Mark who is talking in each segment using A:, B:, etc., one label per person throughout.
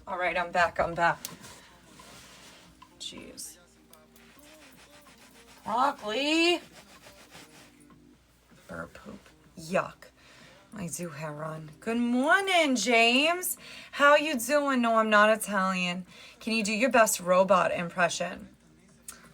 A: All right, I'm back. Jeez. Broccoli. Bird poop. Yuck. I do hair on. Good morning, James. How you doing? No, I'm not Italian. Can you do your best robot impression?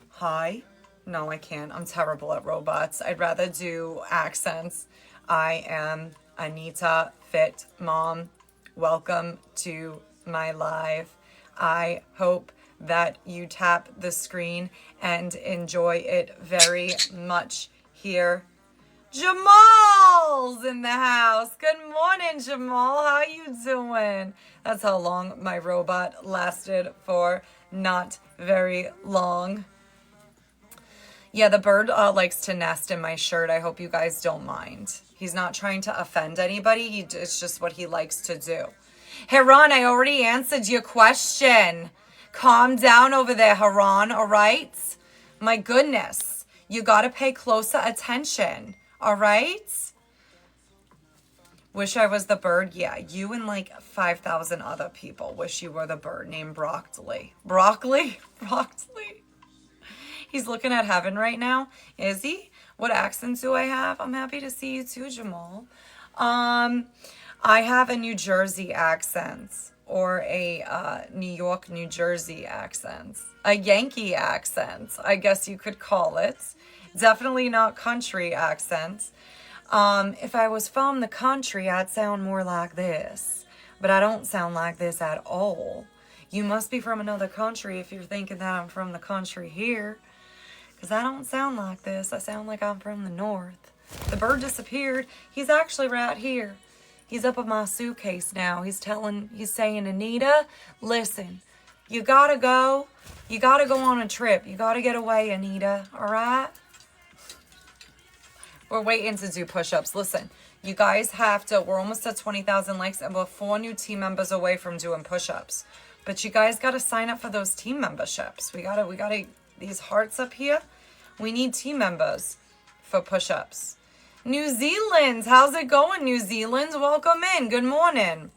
A: Hi. No, I can't. I'm terrible at robots. I'd rather do accents. I am Anita Fit Mom. Welcome to my live. I hope that you tap the screen and enjoy it very much here. Jamal's in the house. Good morning, Jamal. How you doing? That's how long my robot lasted for. Not very long. Yeah, the bird likes to nest in my shirt. I hope you guys don't mind. He's not trying to offend anybody. It's just what he likes to do. Haran, I already answered your question. Calm down over there, Haran, all right? My goodness. You got to pay closer attention, all right? Wish I was the bird? Yeah, you and like 5,000 other people wish you were the bird named Broccoli. Broccoli? Broccoli? He's looking at heaven right now. Is he? What accent do I have? I'm happy to see you too, Jamal. I have a New Jersey accent or a New York, New Jersey accent. A Yankee accent, I guess you could call it. Definitely not country accent. If I was from the country, I'd sound more like this. But I don't sound like this at all. You must be from another country if you're thinking that I'm from the country here. Because I don't sound like this. I sound like I'm from the north. The bird disappeared. He's actually right here. He's up in my suitcase now. He's saying, Anita, listen, you gotta go. You gotta go on a trip. You gotta get away, Anita. All right? We're waiting to do push-ups. Listen, you guys have to, we're almost at 20,000 likes and we're 4 new team members away from doing push-ups. But you guys got to sign up for those team memberships. We got to, these hearts up here, we need team members for push-ups. New Zealand, how's it going, New Zealand? Welcome in. Good morning.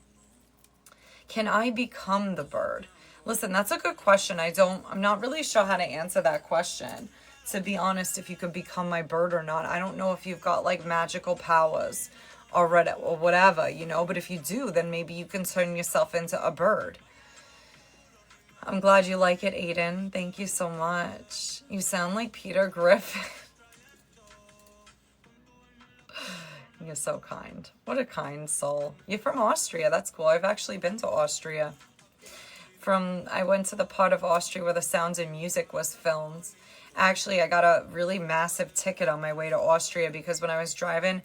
A: Can I become the bird? Listen, that's a good question. I'm not really sure how to answer that question. To be honest, if you could become my bird or not. I don't know if you've got like magical powers or whatever, you know, but if you do, then maybe you can turn yourself into a bird. I'm glad you like it, Aiden. Thank you so much. You sound like Peter Griffin. You're so kind. What a kind soul. You're from Austria. That's cool. I've actually been to Austria. I went to the part of Austria where The Sound of Music was filmed. Actually, I got a really massive ticket on my way to Austria because when I was driving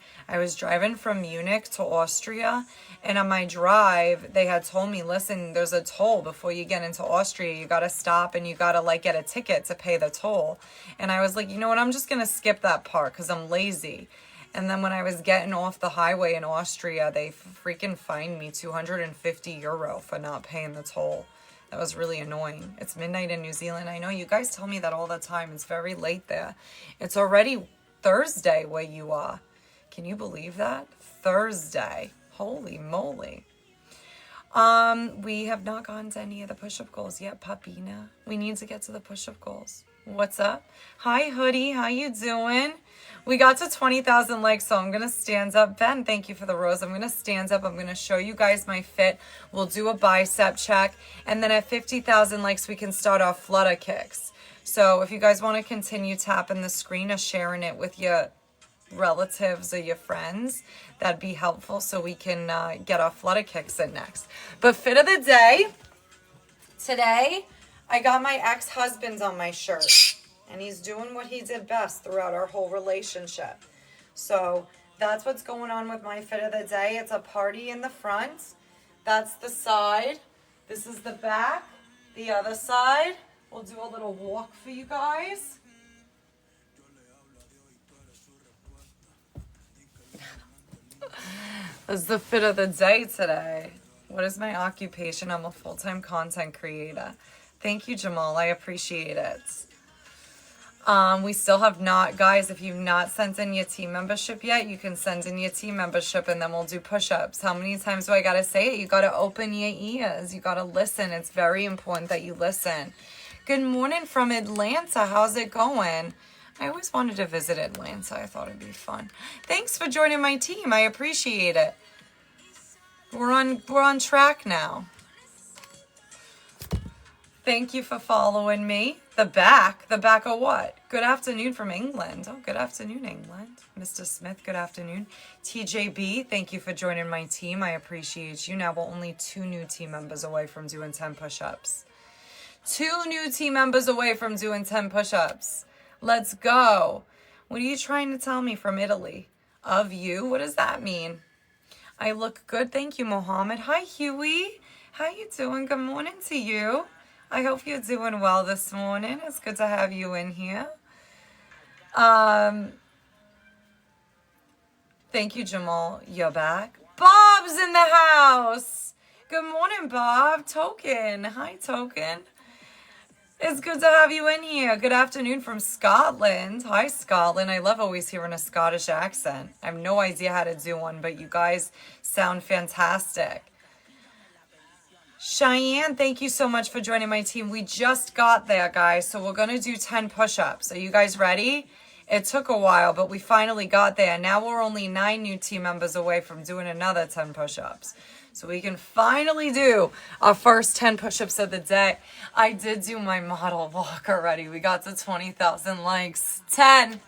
A: from Munich to Austria, and on my drive, they had told me, listen, there's a toll before you get into Austria. You got to stop and you got to like get a ticket to pay the toll. And I was like, you know what? I'm just going to skip that part because I'm lazy. And then when I was getting off the highway in Austria, they freaking fined me €250 for not paying the toll. That was really annoying. It's midnight in New Zealand. I know you guys tell me that all the time. It's very late there. It's already Thursday where you are. Can you believe that? Thursday. Holy moly. We have not gotten to any of the push-up goals yet, Papina. We need to get to the push-up goals. What's up? Hi, Hoodie. How you doing? We got to 20,000 likes, so I'm going to stand up. Ben, thank you for the rose. I'm going to stand up. I'm going to show you guys my fit. We'll do a bicep check. And then at 50,000 likes, we can start our flutter kicks. So if you guys want to continue tapping the screen or sharing it with your relatives or your friends, that'd be helpful so we can get our flutter kicks in next. But fit of the day, today, I got my ex-husband on my shirt. And he's doing what he did best throughout our whole relationship. So that's what's going on with my fit of the day. It's a party in the front. That's the side. This is the back. The other side. We'll do a little walk for you guys. That's the fit of the day today. What is my occupation? I'm a full-time content creator. Thank you, Jamal. I appreciate it. We still have not, guys, if you've not sent in your team membership yet, you can send in your team membership and then we'll do push-ups. How many times do I got to say it? You got to open your ears. You got to listen. It's very important that you listen. Good morning from Atlanta. How's it going? I always wanted to visit Atlanta. I thought it'd be fun. Thanks for joining my team. I appreciate it. We're on track now. Thank you for following me. The back of what? Good afternoon from England. Oh, good afternoon, England. Mr. Smith, good afternoon. TJB, thank you for joining my team. I appreciate you. Now we're only 2 new team members away from doing 10 push-ups. 2 new team members away from doing 10 push-ups. Let's go. What are you trying to tell me from Italy? Of you? What does that mean? I look good. Thank you, Mohammed. Hi, Huey. How you doing? Good morning to you. I hope you're doing well this morning. It's good to have you in here. Thank you, Jamal. You're back. Bob's in the house. Good morning, Bob. Token. Hi, Token. It's good to have you in here. Good afternoon from Scotland. Hi, Scotland. I love always hearing a Scottish accent. I have no idea how to do one, but you guys sound fantastic. Cheyenne, thank you so much for joining my team. We just got there, guys, so we're going to do 10 push-ups. Are you guys ready? It took a while, but we finally got there. Now we're only 9 new team members away from doing another 10 push-ups. So we can finally do our first 10 push-ups of the day. I did do my model walk already. We got to 20,000 likes. 10,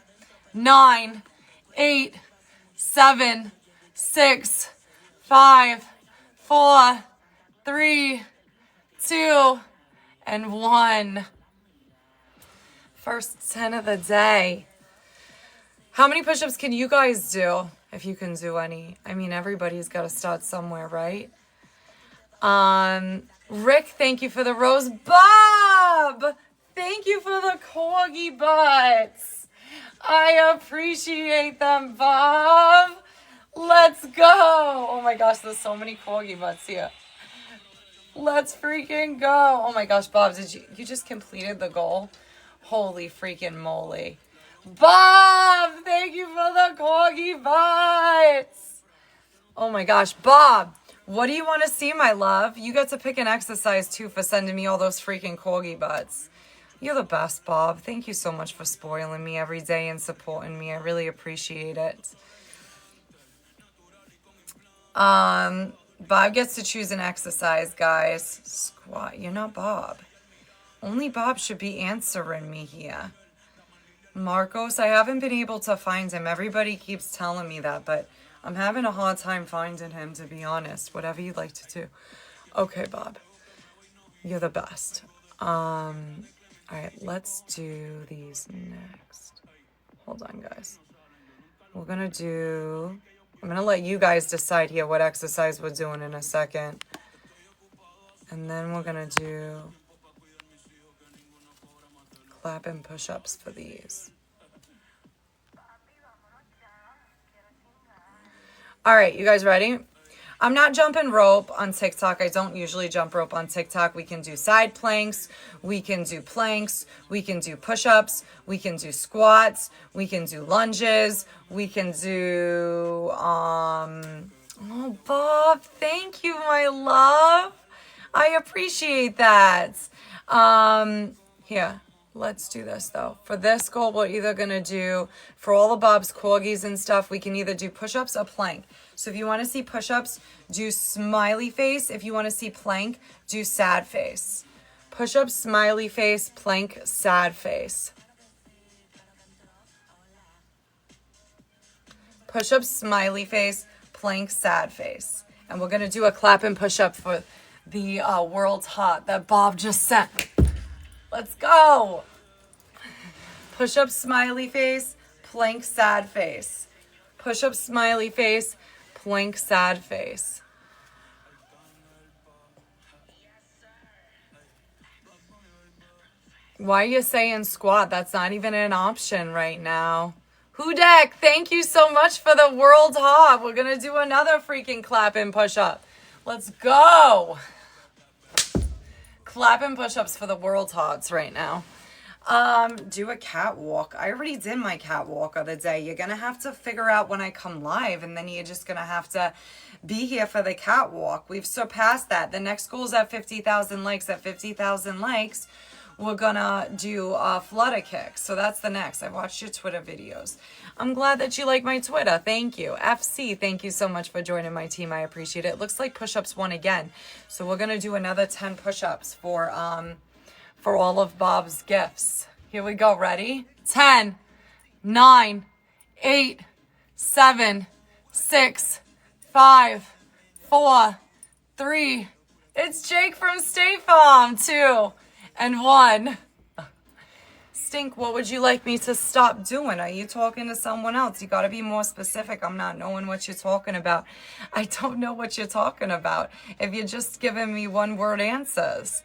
A: 9, 8, 7, 6, 5, 4, 3, 2, and 1. First 10 of the day. How many push-ups can you guys do? If you can do any. I mean, everybody's got to start somewhere, right? Rick, thank you for the rose. Bob, thank you for the corgi butts. I appreciate them, Bob. Let's go. Oh my gosh, there's so many corgi butts here. Let's freaking go. Oh my gosh, Bob, did you just completed the goal? Holy freaking moly. Bob, thank you for the corgi butts. Oh my gosh, Bob, what do you want to see, my love? You get to pick an exercise too for sending me all those freaking corgi butts. You're the best, Bob. Thank you so much for spoiling me every day and supporting me. I really appreciate it. Bob gets to choose an exercise, guys. Squat. You're not Bob. Only Bob should be answering me here. Marcos, I haven't been able to find him. Everybody keeps telling me that, but I'm having a hard time finding him, to be honest. Whatever you'd like to do. Okay, Bob. You're the best. All right, let's do these next. Hold on, guys. I'm going to let you guys decide here what exercise we're doing in a second. And then we're going to do clap and push-ups for these. All right, you guys ready? I'm not jumping rope on TikTok. I don't usually jump rope on TikTok. We can do side planks. We can do planks. We can do push-ups. We can do squats. We can do lunges. We can do, oh, Bob, thank you, my love. I appreciate that. Here, let's do this, though. For this goal, we're either going to do, for all of Bob's corgis and stuff, we can either do push-ups or plank. So if you want to see push-ups, do smiley face. If you want to see plank, do sad face. Push-up, smiley face, plank, sad face. Push-up, smiley face, plank, sad face. And we're going to do a clap and push-up for the world's hot that Bob just sent. Let's go. Push-up, smiley face, plank, sad face. Push-up, smiley face, plank, sad face. Why are you saying squat? That's not even an option right now. Hudek, thank you so much for the world hop. We're going to do another freaking clap and push-up. Let's go. Clap and push-ups for the world hops right now. Do a catwalk. I already did my catwalk other day. You're gonna have to figure out when I come live, and then you're just gonna have to be here for the catwalk. We've surpassed that. The next goal is at 50,000 likes. At 50,000 likes, we're gonna do a flutter kick. So that's the next. I watched your Twitter videos. I'm glad that you like my Twitter. Thank you. FC, thank you so much for joining my team. I appreciate it. It looks like push-ups won again. So we're gonna do another 10 push-ups for all of Bob's gifts. Here we go. Ready? 10, 9, 8, 7, 6, 5, 4, 3. It's Jake from State Farm. 2 and 1. Stink, what would you like me to stop doing? Are you talking to someone else? You got to be more specific. I'm not knowing what you're talking about. I don't know what you're talking about if you're just giving me one-word answers.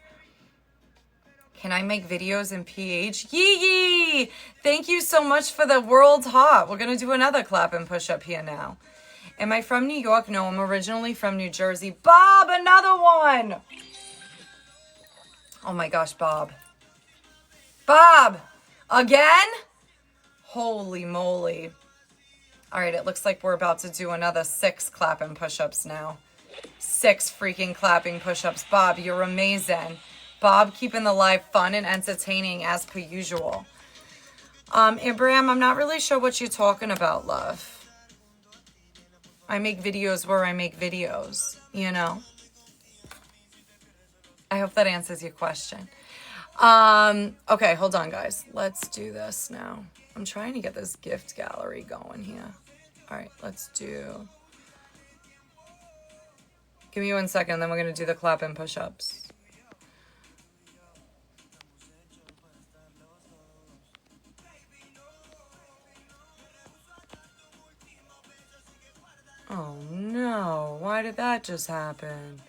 A: Can I make videos in PH? Yee! Thank you so much for the world hot. We're going to do another clap and push up here now. Am I from New York? No, I'm originally from New Jersey. Bob, another one. Oh my gosh, Bob. Bob, again? Holy moly. All right, it looks like we're about to do another 6 clap and push-ups now. 6 freaking clapping push-ups. Bob, you're amazing. Bob, keeping the live fun and entertaining as per usual. Abraham, I'm not really sure what you're talking about, love. I make videos where I make videos, you know? I hope that answers your question. Okay, hold on, guys. Let's do this now. I'm trying to get this gift gallery going here. All right, let's do... Give me 1 second, then we're going to do the clap and push-ups. Oh no, why did that just happen?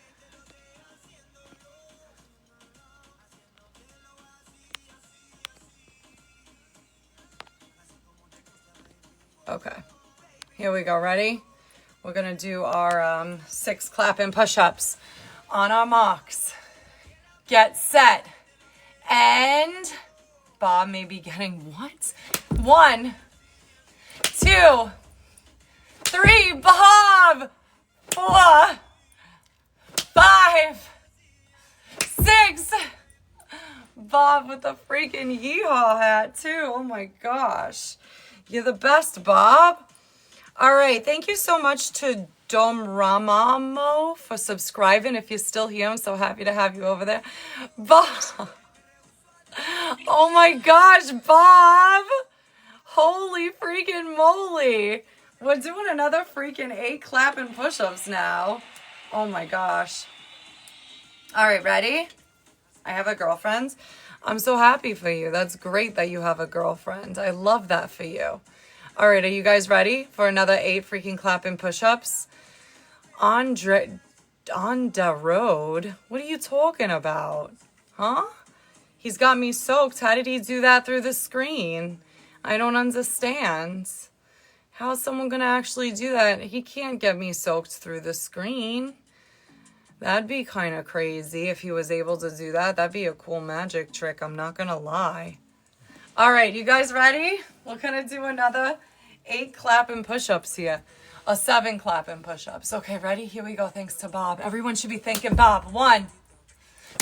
A: Okay, here we go, ready? We're gonna do our 6 clap and push-ups on our marks. Get set, and Bob may be getting what? 1, 2, 3, Bob! 4, 5, 6. Bob with the freaking yeehaw hat too. Oh my gosh. You're the best, Bob. All right. Thank you so much to Dom Ramamo for subscribing. If you're still here, I'm so happy to have you over there. Bob. Oh my gosh, Bob. Holy freaking moly. We're doing another freaking 8 clap and push-ups now. Oh my gosh. All right, ready? I have a girlfriend. I'm so happy for you. That's great that you have a girlfriend. I love that for you. All right, are you guys ready for another 8 freaking clap and push-ups? On the road? What are you talking about? Huh? He's got me soaked. How did he do that through the screen? I don't understand. How is someone going to actually do that? He can't get me soaked through the screen. That'd be kind of crazy if he was able to do that. That'd be a cool magic trick. I'm not going to lie. All right, you guys ready? We're going to do another 8 clap and push-ups here. 7 clap and push-ups. Okay, ready? Here we go. Thanks to Bob. Everyone should be thanking Bob. 1,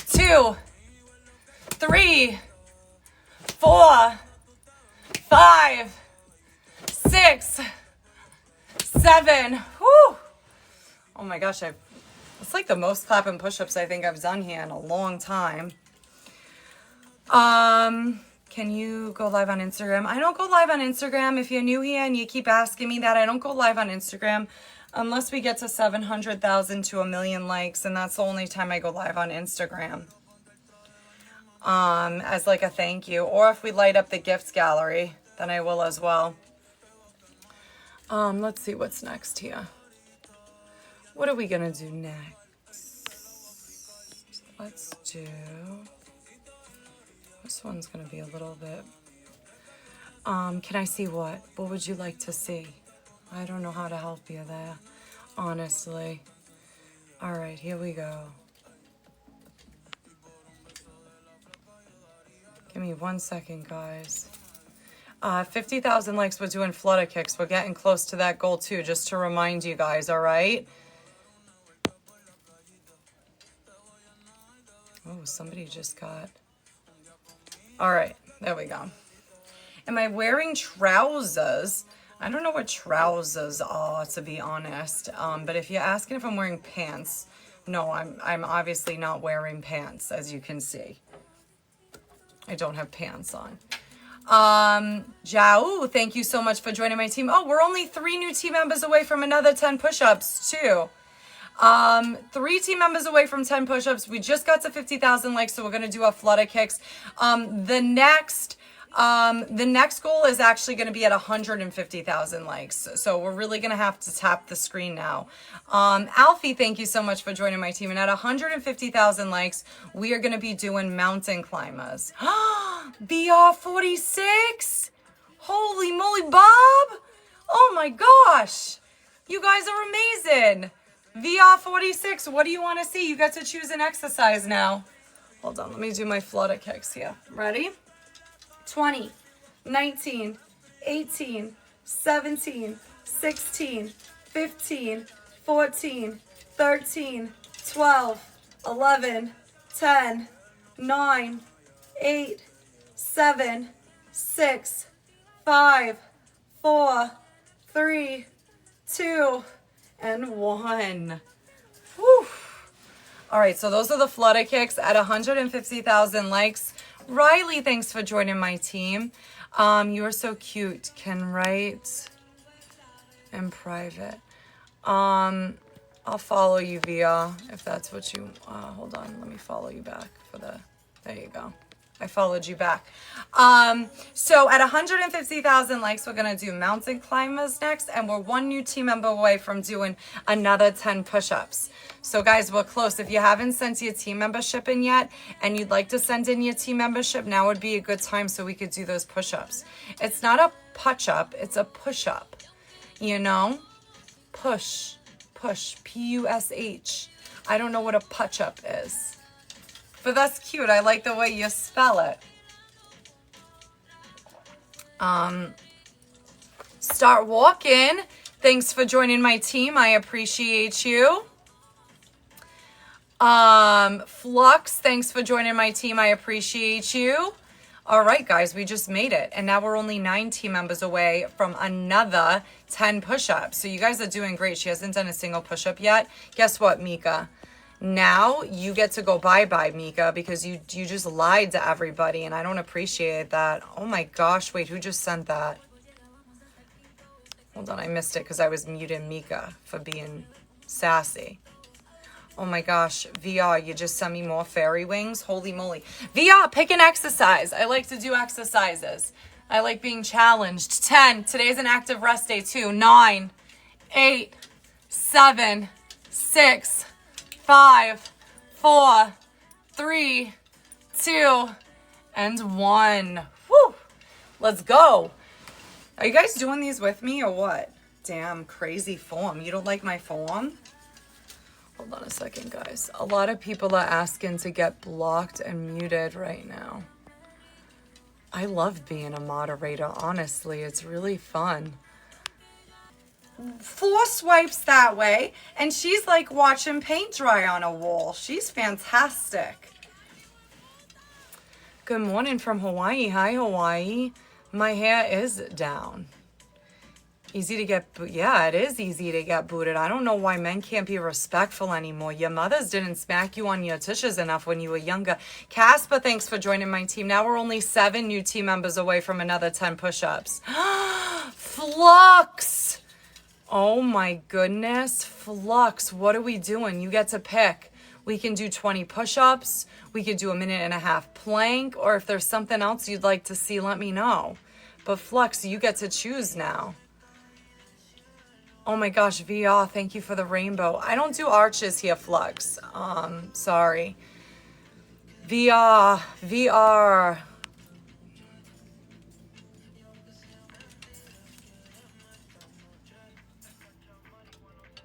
A: 2, 3, 4, 5, 6, 7. Whew. Oh my gosh, it's like the most clap and push-ups I think I've done here in a long time. Can you go live on Instagram? I don't go live on Instagram. If you're new here and you keep asking me that, I don't go live on Instagram unless we get to 700,000 to 1 million likes, and that's the only time I go live on Instagram. As like a thank you, or if we light up the gifts gallery, then I will as well. Let's see what's next here. What are we gonna do next? Let's do, this one's gonna be a little bit, can I see what? What would you like to see? I don't know how to help you there, honestly. All right, here we go. Give me 1 second, guys. 50,000 likes. We're doing flutter kicks. We're getting close to that goal too, just to remind you guys, all right? Oh, somebody just got... All right, there we go. Am I wearing trousers? I don't know what trousers are, to be honest. But if you're asking if I'm wearing pants, no, I'm obviously not wearing pants, as you can see. I don't have pants on. Jau, thank you so much for joining my team. Oh, we're only 3 new team members away from another 10 push-ups too. 3 team members away from 10 push-ups. We just got to 50,000 likes, so we're going to do our flutter kicks. The next goal is actually going to be at 150,000 likes. So we're really going to have to tap the screen now. Alfie, thank you so much for joining my team. And at 150,000 likes, we are going to be doing mountain climbers. BR46. Holy moly, Bob. Oh my gosh. You guys are amazing. VR46, what do you want to see? You get to choose an exercise now. Hold on, let me do my flutter kicks here. Ready? 20, 19, 18, 17, 16, 15, 14, 13, 12, 11, 10, 9, 8, 7, 6, 5, 4, 3, 2, and 1. Whew. All right, so those are the flutter kicks at 150,000 likes. Riley, thanks for joining my team. You are so cute. Can write in private. I'll follow you via, if that's what you, hold on, let me follow you back for the, there you go. I followed you back. So at 150,000 likes, we're going to do mountain climbers next, and we're 1 new team member away from doing another 10 push-ups. So guys, we're close. If you haven't sent your team membership in yet, and you'd like to send in your team membership, now would be a good time so we could do those push-ups. It's not a punch-up, it's a push-up, you know? Push, P-U-S-H. I don't know what a punch-up is. But that's cute. I like the way you spell it. Start walking. Thanks for joining my team. I appreciate you. Flux, thanks for joining my team. I appreciate you. All right, guys, we just made it. And now we're only 9 team members away from another 10 push-ups. So you guys are doing great. She hasn't done a single push-up yet. Guess what, Mika? Now you get to go bye-bye, Mika, because you just lied to everybody, and I don't appreciate that. Oh my gosh, wait, who just sent that? Hold on, I missed it because I was muting Mika for being sassy. Oh my gosh, VR, you just sent me more fairy wings? Holy moly. VR, pick an exercise. I like to do exercises. I like being challenged. 10, today's an active rest day too. 9, 8, 7, 6, 5, 4, 3, 2, and 1. Woo! Let's go. Are you guys doing these with me or what? Damn, crazy form. You don't like my form? Hold on a second, guys. A lot of people are asking to get blocked and muted right now. I love being a moderator, honestly. It's really fun. 4 swipes that way, and she's like watching paint dry on a wall. She's fantastic. Good morning from Hawaii. Hi, Hawaii. My hair is down. Easy to get, yeah, it is easy to get booted. I don't know why men can't be respectful anymore. Your mothers didn't smack you on your tushes enough when you were younger. Casper, thanks for joining my team. Now we're only 7 new team members away from another 10 push-ups. Flux! Oh my goodness. Flux, what are we doing? You get to pick. We can do 20 push-ups. We could do a 1.5 minute plank. Or if there's something else you'd like to see, let me know. But Flux, you get to choose now. Oh my gosh, VR, thank you for the rainbow. I don't do arches here, Flux. Sorry. VR.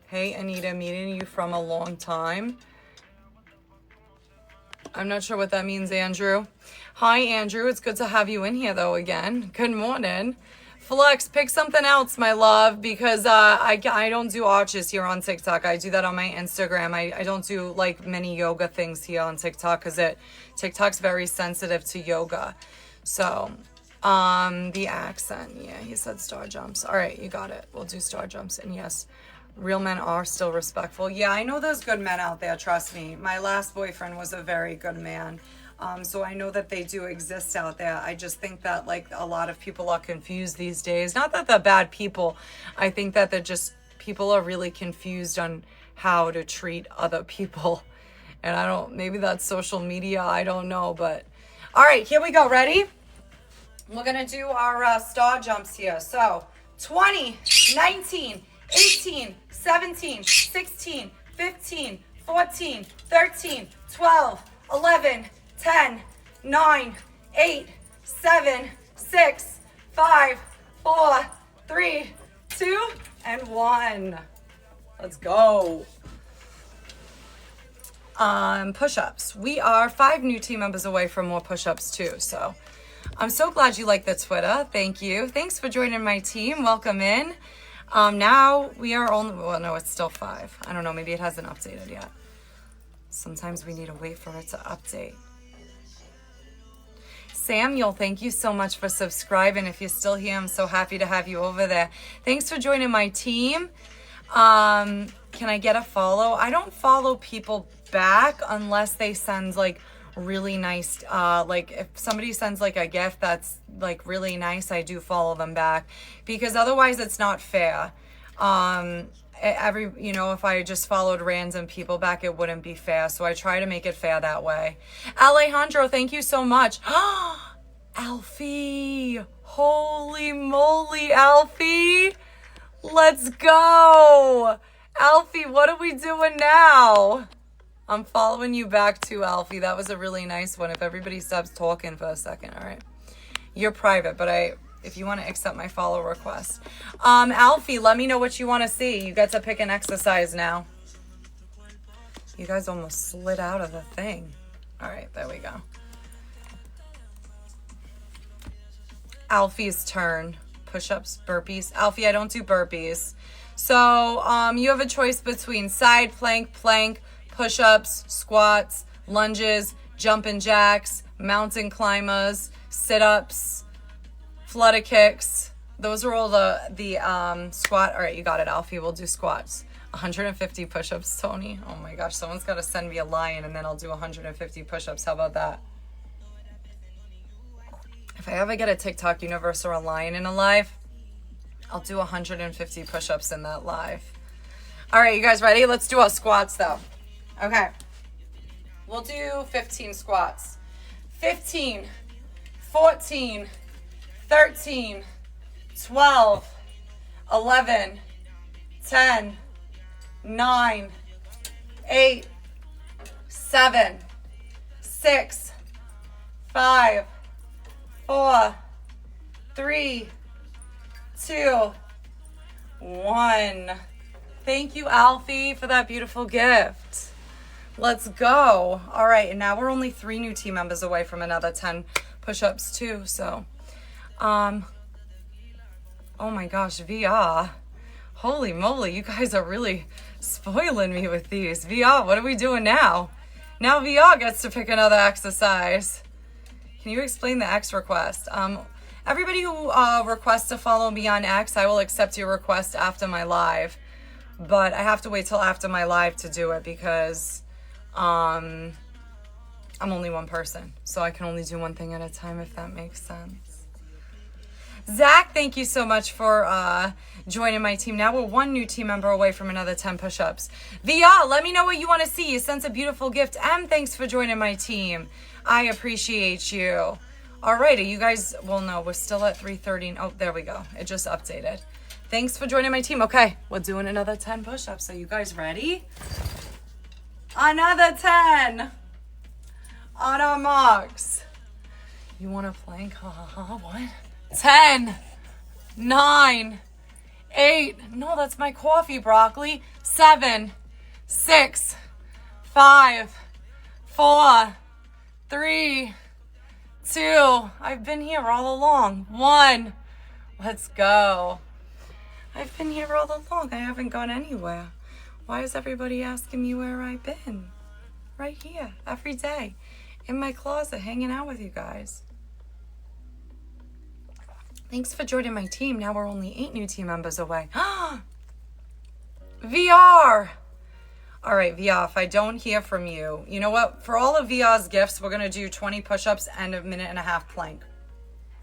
A: Hey, Anita, meeting you from a long time. I'm not sure what that means, Andrew. Hi, Andrew. It's good to have you in here, though, again. Good morning. Flex, pick something else, my love, because I don't do arches here on TikTok. I do that on my Instagram. I don't do, like, many yoga things here on TikTok because TikTok's very sensitive to yoga. So, the accent. Yeah, he said star jumps. All right, you got it. We'll do star jumps. And yes, real men are still respectful. Yeah, I know there's good men out there, trust me. My last boyfriend was a very good man. So I know that they do exist out there. I just think that, like, a lot of people are confused these days. Not that they're bad people. I think that they're just, people are really confused on how to treat other people. And maybe that's social media. I don't know. But, all right, here we go. Ready? We're going to do our star jumps here. So, 20, 19, 18, 17, 16, 15, 14, 13, 12, 11, 10, 9, 8, 7, 6, 5, 4, 3, 2, and 1. Let's go. Push-ups. We are 5 new team members away from more push-ups too. So I'm so glad you like the Twitter. Thank you. Thanks for joining my team. Welcome in. Now we are only, well, no, it's still 5. I don't know. Maybe it hasn't updated yet. Sometimes we need to wait for it to update. Samuel, thank you so much for subscribing. If you're still here, I'm so happy to have you over there. Thanks for joining my team. Can I get a follow? I don't follow people back unless they send, like, really nice, like, if somebody sends, like, a gift that's, like, really nice, I do follow them back, because otherwise it's not fair. If I just followed random people back, it wouldn't be fair. So I try to make it fair that way. Alejandro, thank you so much. Alfie, holy moly, Alfie. Let's go. Alfie, what are we doing now? I'm following you back too, Alfie. That was a really nice one. If everybody stops talking for a second, all right. You're private, but if you want to accept my follow request. Alfie, let me know what you want to see. You get to pick an exercise now. You guys almost slid out of the thing. All right, there we go. Alfie's turn. Push-ups, burpees. Alfie, I don't do burpees. So you have a choice between side plank, push-ups, squats, lunges, jumping jacks, mountain climbers, sit-ups, flutter kicks. Those are all the squat. All right, you got it, Alfie. We'll do squats. 150 push-ups, Tony. Oh my gosh, someone's got to send me a lion and then I'll do 150 push-ups. How about that? If I ever get a TikTok universe or a lion in a live, I'll do 150 push-ups in that live. All right, you guys ready? Let's do our squats though. Okay. We'll do 15 squats. 15, 14, 13, 12, 11, 10, 9, 8, 7, 6, 5, 4, 3, 2, 1. Thank you, Alfie, for that beautiful gift. Let's go. All right, and now we're only 3 new team members away from another 10 push-ups too, so oh my gosh, VR. Holy moly, you guys are really spoiling me with these. VR, what are we doing now? Now VR gets to pick another exercise. Can you explain the X request? Everybody who requests to follow me on X, I will accept your request after my live. But I have to wait till after my live to do it because I'm only one person. So I can only do one thing at a time, if that makes sense. Zach, thank you so much for joining my team. Now we're 1 new team member away from another 10 push-ups. VR, let me know what you want to see. You sent a beautiful gift. M, thanks for joining my team. I appreciate you. All right, are you guys, well, no, we're still at 3:30. Oh, there we go. It just updated. Thanks for joining my team. Okay, we're doing another 10 push-ups. Are you guys ready? Another 10. On our marks. You want to plank? What? 10, 9, 8. No, that's my coffee, broccoli. 7, 6, 5, 4, 3, 2. I've been here all along. 1. Let's go. I've been here all along. I haven't gone anywhere. Why is everybody asking me where I've been? Right here, every day, in my closet, hanging out with you guys. Thanks for joining my team. Now we're only 8 new team members away. VR. All right, VR, if I don't hear from you, you know what? For all of VR's gifts, we're going to do 20 push-ups and a 1.5-minute plank.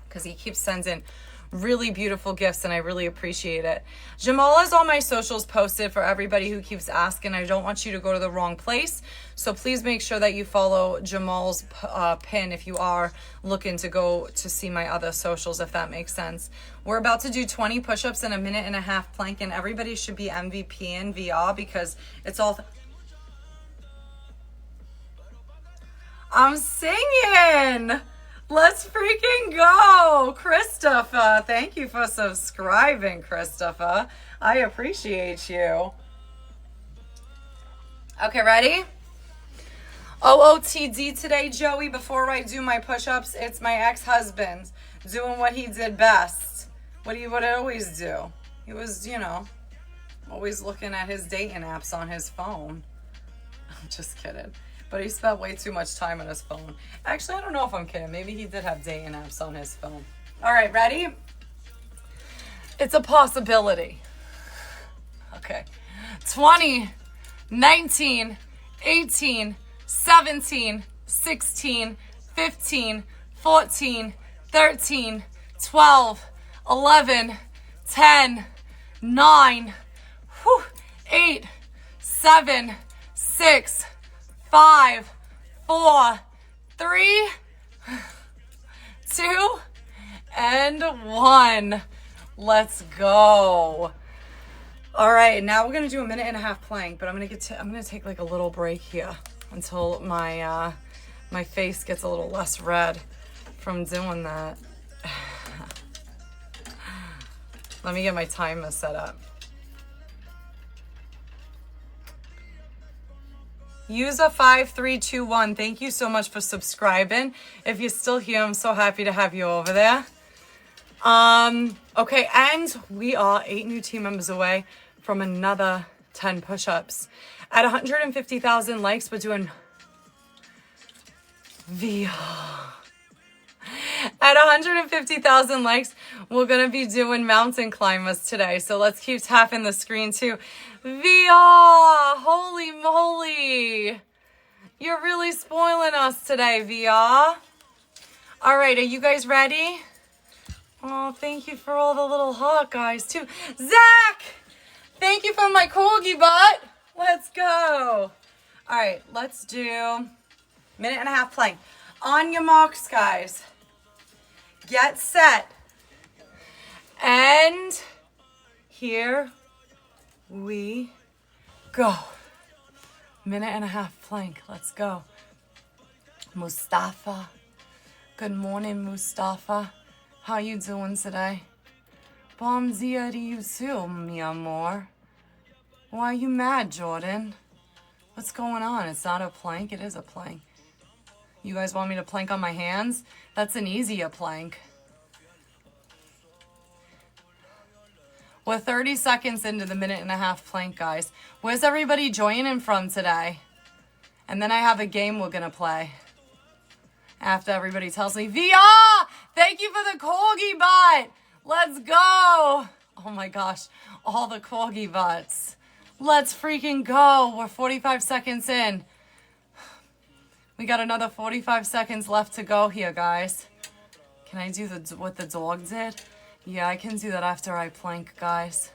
A: Because he keeps sending really beautiful gifts, and I really appreciate it. Jamal has all my socials posted for everybody who keeps asking. I don't want you to go to the wrong place, so please make sure that you follow Jamal's pin if you are looking to go to see my other socials, if that makes sense. We're about to do 20 push-ups and a 1.5-minute plank, and everybody should be MVP in VR because it's all... I'm singing! Let's freaking go! Christopher, thank you for subscribing, Christopher. I appreciate you. Okay, ready? OOTD today, Joey. Before I do my push-ups, it's my ex-husband doing what he did best. What he would always do. He was, you know, always looking at his dating apps on his phone. I'm just kidding. But he spent way too much time on his phone. Actually, I don't know if I'm kidding. Maybe he did have dating apps on his phone. All right, ready? It's a possibility. Okay. 20, 19, 18, 17, 16, 15, 14, 13, 12, 11, 10, 9, 8, 7, 6, 5, 4, 3, 2, and 1. Let's go. All right, now we're gonna do a 1.5-minute plank, but I'm gonna take like a little break here until my my face gets a little less red from doing that. Let me get my timer set up. User 5321, thank you so much for subscribing. If you're still here, I'm so happy to have you over there. Okay, and we are 8 new team members away from another 10 push-ups. At 150,000 likes, we're doing VR. At 150,000 likes, we're going to be doing mountain climbers today. So let's keep tapping the screen too. VR! Holy moly! You're really spoiling us today, VR. All right, are you guys ready? Oh, thank you for all the little hot guys too. Zach! Thank you for my corgi butt. Let's go. All right, let's do 1.5-minute plank. On your marks, guys. Get set. And here we go. 1.5-minute plank. Let's go. Mustafa. Good morning, Mustafa. How you doing today? Bom dia to you too, mi amor. Why are you mad, Jordan? What's going on? It's not a plank. It is a plank. You guys want me to plank on my hands? That's an easier plank. We're 30 seconds into the 1.5-minute plank, guys. Where's everybody joining from today? And then I have a game we're going to play. After everybody tells me, VR! Thank you for the corgi butt! Let's go! Oh my gosh, all the corgi butts. Let's freaking go. We're 45 seconds in. We got another 45 seconds left to go here, guys. Can I do what the dog did? Yeah, I can do that after I plank, guys.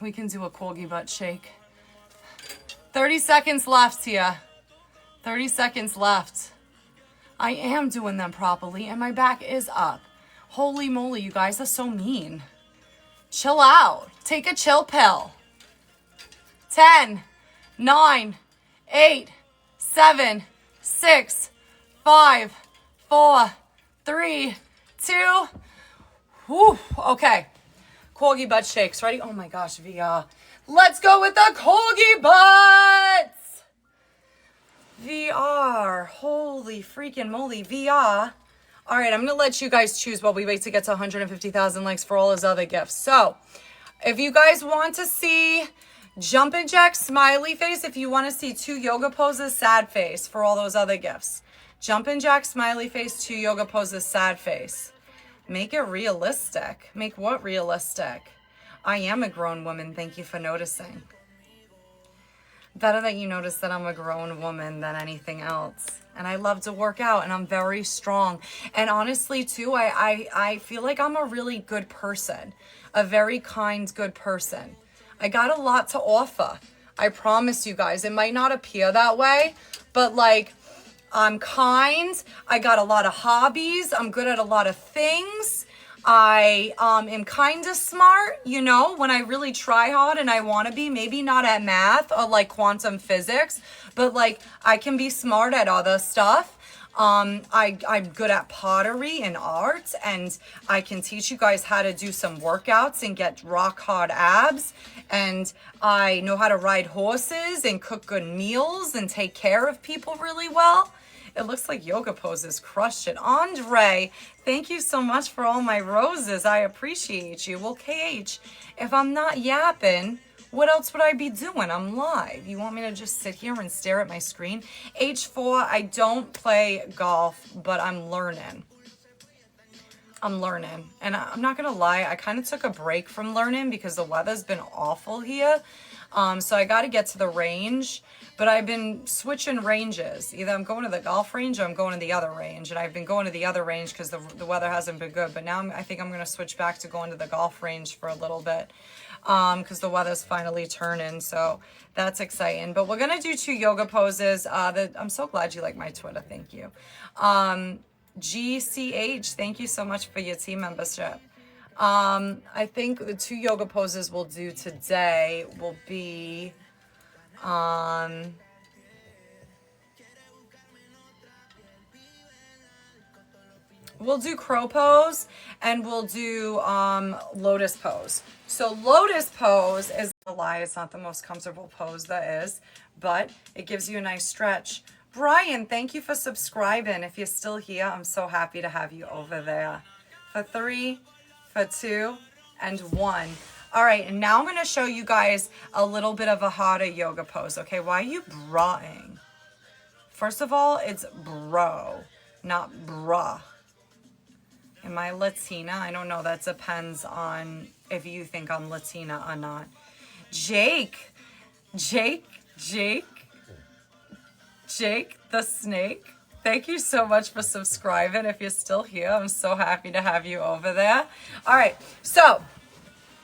A: We can do a corgi butt shake. 30 seconds left here. 30 seconds left. I am doing them properly, and my back is up. Holy moly, you guys are so mean. Chill out. Take a chill pill. 10, 9, 8, 7, 6, 5, 4, 3, 2. Whew. Okay. Corgi butt shakes. Ready? Oh my gosh, VR. Let's go with the corgi butts. VR. Holy freaking moly. VR. All right, I'm going to let you guys choose while we wait to get to 150,000 likes for all his other gifts. So, if you guys want to see Jumpin' Jack smiley face, if you want to see 2 yoga poses, sad face for all those other gifts. Jumpin' Jack smiley face, 2 yoga poses, sad face. Make it realistic. Make what realistic? I am a grown woman. Thank you for noticing. Better that you notice that I'm a grown woman than anything else. And I love to work out, and I'm very strong. And honestly, too, I feel like I'm a really good person. A very kind, good person. I got a lot to offer. I promise you guys. It might not appear that way, but like, I'm kind. I got a lot of hobbies. I'm good at a lot of things. I am kind of smart, you know, when I really try hard and I want to be, maybe not at math or like quantum physics, but like I can be smart at other stuff. I'm good at pottery and art, and I can teach you guys how to do some workouts and get rock hard abs. And I know how to ride horses and cook good meals and take care of people really well. It looks like yoga poses crushed it. Andre, thank you so much for all my roses. I appreciate you. Well, KH, if I'm not yapping, what else would I be doing? I'm live. You want me to just sit here and stare at my screen? H4, I don't play golf, but I'm learning. I'm learning. And I'm not going to lie, I kind of took a break from learning because the weather's been awful here. So I got to get to the range. But I've been switching ranges. Either I'm going to the golf range or I'm going to the other range. And I've been going to the other range because the weather hasn't been good. But now I think I'm going to switch back to going to the golf range for a little bit. Because the weather's finally turning. So that's exciting. But we're going to do 2 yoga poses. I'm so glad you like my Twitter. Thank you. GCH, thank you so much for your team membership. I think the 2 yoga poses we'll do today will be... we'll do crow pose and we'll do lotus pose. So lotus pose is a lie. It's not the most comfortable pose there is, but it gives you a nice stretch. Brian, thank you for subscribing. If you're still here, I'm so happy to have you over there. For 3, for 2, and 1. All right, and now I'm going to show you guys a little bit of a harder yoga pose, okay? Why are you brawing? First of all, it's bro, not bra. Am I Latina? I don't know. That depends on if you think I'm Latina or not. Jake the snake. Thank you so much for subscribing. If you're still here, I'm so happy to have you over there. All right, so...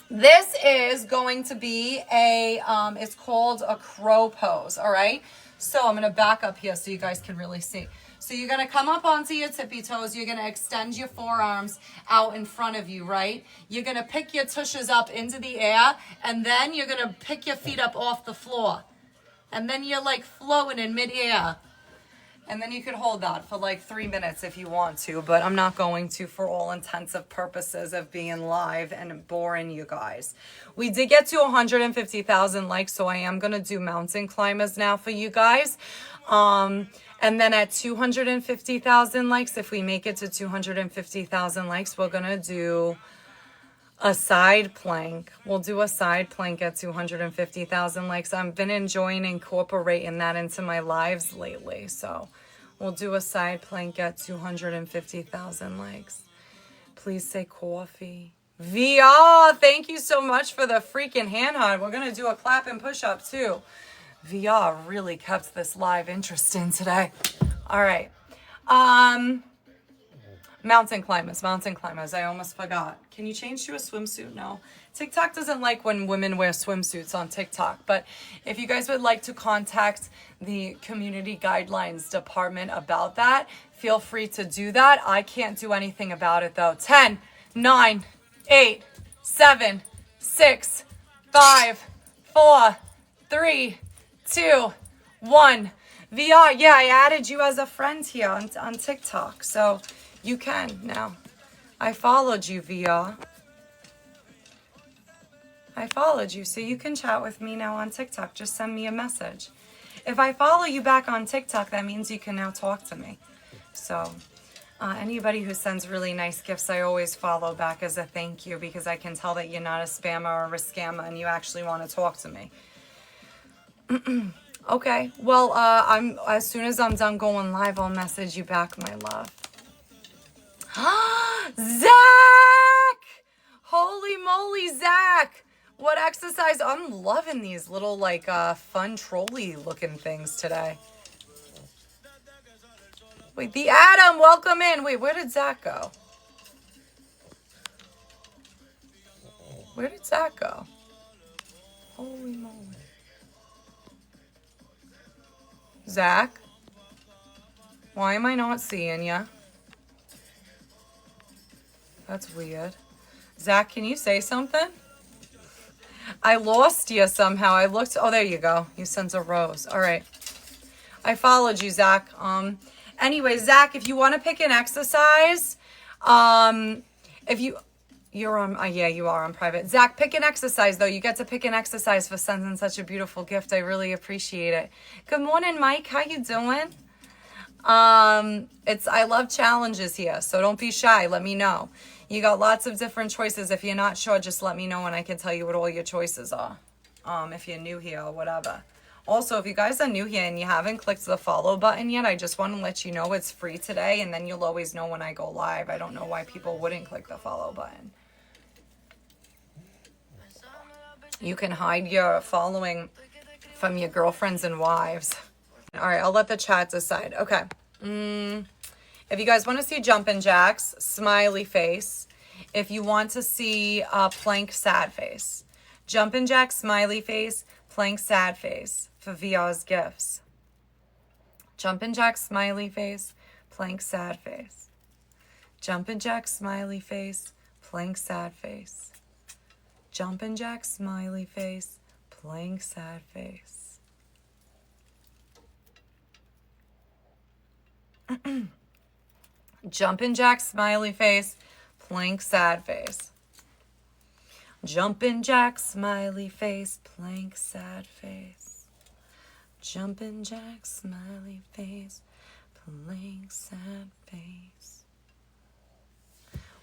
A: this is going to be it's called a crow pose, all right? So I'm going to back up here so you guys can really see. So you're going to come up onto your tippy toes. You're going to extend your forearms out in front of you, right? You're going to pick your tushes up into the air, and then you're going to pick your feet up off the floor. And then you're like floating in midair. And then you could hold that for like 3 minutes if you want to, but I'm not going to for all intensive purposes of being live and boring you guys. We did get to 150,000 likes, so I am going to do mountain climbers now for you guys. And then at 250,000 likes, if we make it to 250,000 likes, we're going to do a side plank. We'll do a side plank at 250,000 likes. I've been enjoying incorporating that into my lives lately. So we'll do a side plank at 250,000 likes. Please say coffee. VR, thank you so much for the freaking hand hug. We're going to do a clap and push up too. VR really kept this live interesting today. All right. Mountain climbers. I almost forgot. Can you change to a swimsuit? No. TikTok doesn't like when women wear swimsuits on TikTok. But if you guys would like to contact the community guidelines department about that, feel free to do that. I can't do anything about it though. 10, 9, 8, 7, 6, 5, 4, 3, 2, 1. VR, yeah, I added you as a friend here on TikTok. So... you can now. I followed you, VR. I followed you, so you can chat with me now on TikTok. Just send me a message. If I follow you back on TikTok, that means you can now talk to me. So Anybody who sends really nice gifts, I always follow back as a thank you because I can tell that you're not a spammer or a scammer and you actually want to talk to me. Okay, well, as soon as I'm done going live, I'll message you back, my love. Zach! Holy moly, Zach! What exercise? I'm loving these little, like, fun trolley-looking things today. Wait, the Adam, welcome in. Wait, where did Zach go? Where did Zach go? Holy moly. Zach? Why am I not seeing ya? That's weird. Zach, can you say something? I lost you somehow. I looked. Oh, there you go. You sent a rose. All right. I followed you, Zach. Anyway, Zach, if you want to pick an exercise, if you're on, yeah, you are on private. Zach, pick an exercise, though. You get to pick an exercise for sending such a beautiful gift. I really appreciate it. Good morning, Mike. How you doing? I love challenges here, so don't be shy. Let me know. You got lots of different choices. If you're not sure, just let me know and I can tell you what all your choices are. If you're new here or whatever. Also, if you guys are new here and you haven't clicked the follow button yet, I just want to let you know it's free today, and then you'll always know when I go live. I don't know why people wouldn't click the follow button. You can hide your following from your girlfriends and wives. All right, I'll let the chat decide. Okay. If you guys want to see jumping jacks, smiley face. If you want to see plank sad face. Jumping jack, smiley face, plank sad face for VR's gifts. Jumping jack, smiley face, plank sad face. Jumping jack, smiley face, plank sad face. Jumping jack, smiley face, plank sad face. Jumping jack, smiley face, plank sad face. Jumping jack, smiley face, plank sad face. Jumping jack, smiley face, plank sad face.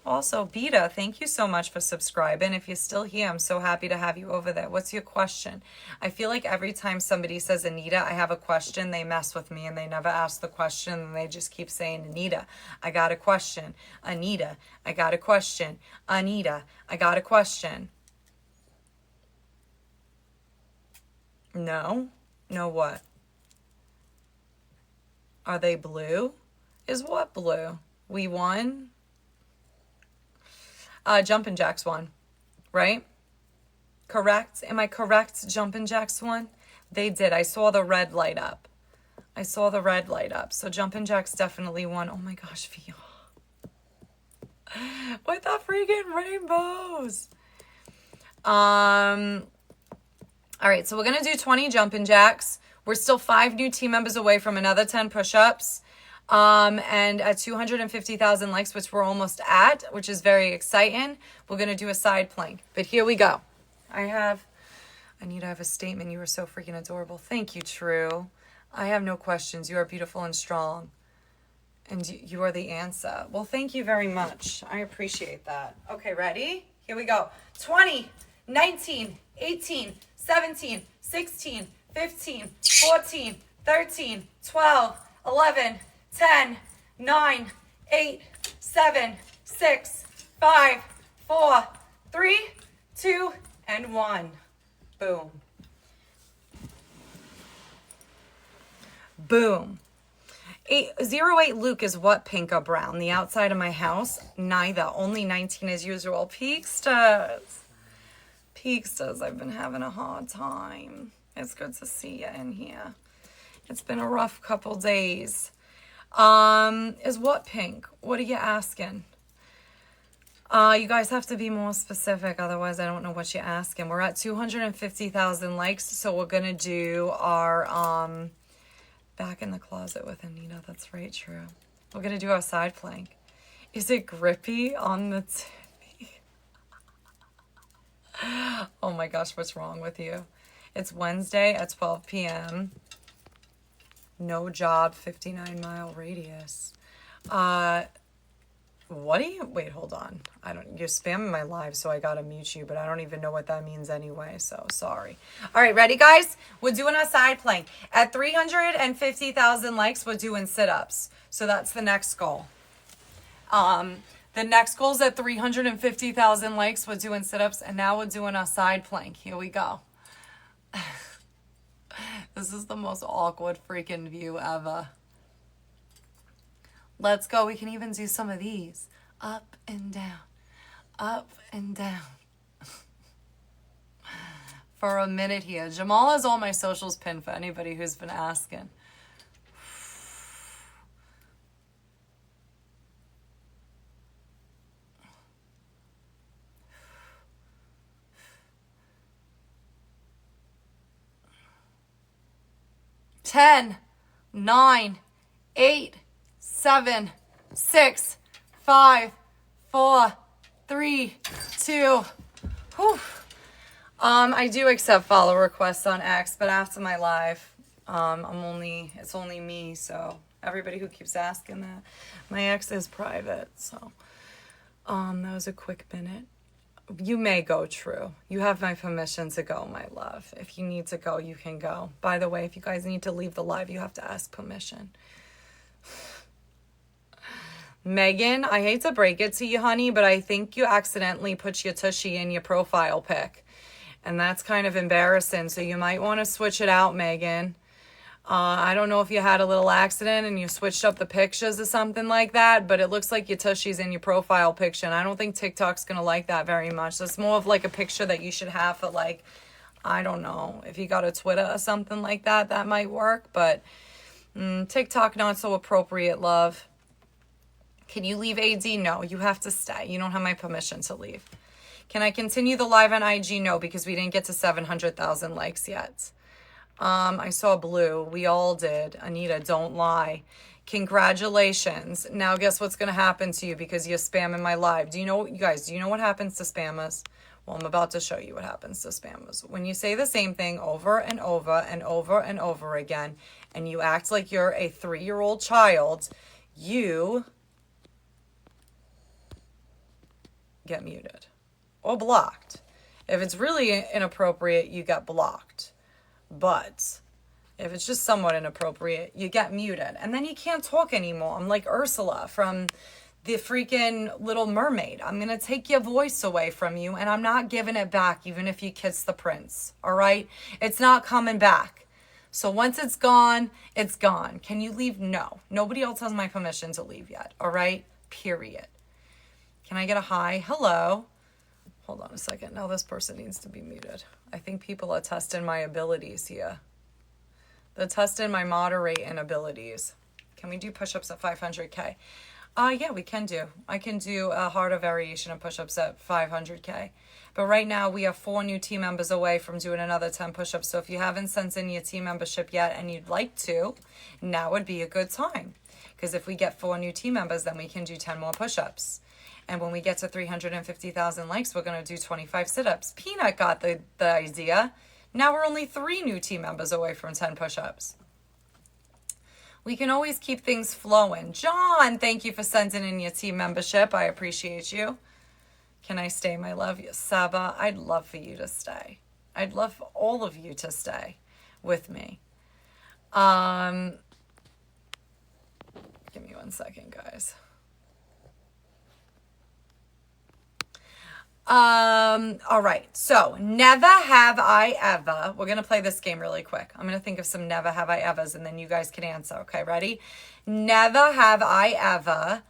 A: Also, Beta, thank you so much for subscribing. If you're still here, I'm so happy to have you over there. What's your question? I feel like every time somebody says Anita, I have a question, they mess with me and they never ask the question and they just keep saying, Anita, I got a question. Anita, I got a question. Anita, I got a question. No? No what? Are they blue? Is what blue? We won? Jumpin' Jacks won, right? Correct? Am I correct? Jumpin' Jacks won? They did. I saw the red light up. I saw the red light up. So Jumpin' Jacks definitely won. Oh my gosh, VR. With the freaking rainbows. All right, so we're going to do 20 Jumpin' Jacks. We're still 5 new team members away from another 10 push-ups. And at 250,000 likes, which we're almost at, which is very exciting, we're going to do a side plank. But here we go. I need to have a statement. You are so freaking adorable. Thank you, True. I have no questions. You are beautiful and strong. And you are the answer. Well, thank you very much. I appreciate that. Okay, ready? Here we go. 20, 19, 18, 17, 16, 15, 14, 13, 12, 11, 10, 9, 8, 7, 6, 5, 4, 3, 2, and 1. Boom. Boom. 08 Luke is what, pink or brown? The outside of my house? Neither. Only 19 as usual. Peaksters. Peaksters, I've been having a hard time. It's good to see you in here. It's been a rough couple days. Is what pink? What are you asking? You guys have to be more specific, otherwise I don't know what you're asking. We're at 250,000 likes, so we're gonna do our back in the closet with Anita. That's right, True. We're gonna do our side plank. Is it grippy on the TV? Oh my gosh, what's wrong with you? It's Wednesday at 12 p.m. No job, 59-mile radius. What do you, wait, hold on. You're spamming my live, so I gotta mute you, but I don't even know what that means anyway, so sorry. All right, ready, guys? We're doing a side plank. At 350,000 likes, we're doing sit-ups. So that's the next goal. The next goal is at 350,000 likes, we're doing sit-ups, and now we're doing a side plank. Here we go. This is the most awkward freaking view ever. Let's go. We can even do some of these. Up and down. Up and down. For a minute here. Jamal has all my socials pinned for anybody who's been asking. Ten, 9, 8, 7, 6, 5, 4, 3, 2. Whew. I do accept follow requests on X, but after my live, it's only me, so everybody who keeps asking that. My X is private, so that was a quick minute. You may go, True. You have my permission to go, my love. If you need to go, you can go. By the way, if you guys need to leave the live, you have to ask permission. Megan, I hate to break it to you, honey, but I think you accidentally put your tushy in your profile pic. And that's kind of embarrassing, so you might want to switch it out, Megan. I don't know if you had a little accident and you switched up the pictures or something like that, but it looks like your tushy's in your profile picture, and I don't think TikTok's going to like that very much. That's more of like a picture that you should have for, like, I don't know, if you got a Twitter or something like that, that might work, but TikTok not so appropriate, love. Can you leave AD? No, you have to stay. You don't have my permission to leave. Can I continue the live on IG? No, because we didn't get to 700,000 likes yet. I saw blue. We all did. Anita, don't lie. Congratulations. Now guess what's going to happen to you because you're spamming my live. Do you know, you guys, do you know what happens to spammers? Well, I'm about to show you what happens to spammers. When you say the same thing over and over and over and over again, and you act like you're a 3-year-old child, you get muted or blocked. If it's really inappropriate, you get blocked. But if it's just somewhat inappropriate, you get muted. And then you can't talk anymore. I'm like Ursula from the freaking Little Mermaid. I'm going to take your voice away from you, and I'm not giving it back even if you kiss the prince. All right? It's not coming back. So once it's gone, it's gone. Can you leave? No. Nobody else has my permission to leave yet. All right? Period. Can I get a hi? Hello. Hold on a second. Now this person needs to be muted. I think people are testing my abilities here. They're testing my moderating abilities. Can we do push-ups at 500K? Yeah, we can do. I can do a harder variation of push-ups at 500K. But right now we have 4 new team members away from doing another 10 push-ups. So if you haven't sent in your team membership yet and you'd like to, now would be a good time. Because if we get 4 new team members, then we can do 10 more push-ups. And when we get to 350,000 likes, we're going to do 25 sit-ups. Peanut got the idea. Now we're only 3 new team members away from 10 push-ups. We can always keep things flowing. John, thank you for sending in your team membership. I appreciate you. Can I stay, my love? Yes, Saba, I'd love for you to stay. I'd love for all of you to stay with me. Give me 1 second, guys. All right. So never have I ever, we're going to play this game really quick. I'm going to think of some never have I evers and then you guys can answer. Okay. Ready? Never have I ever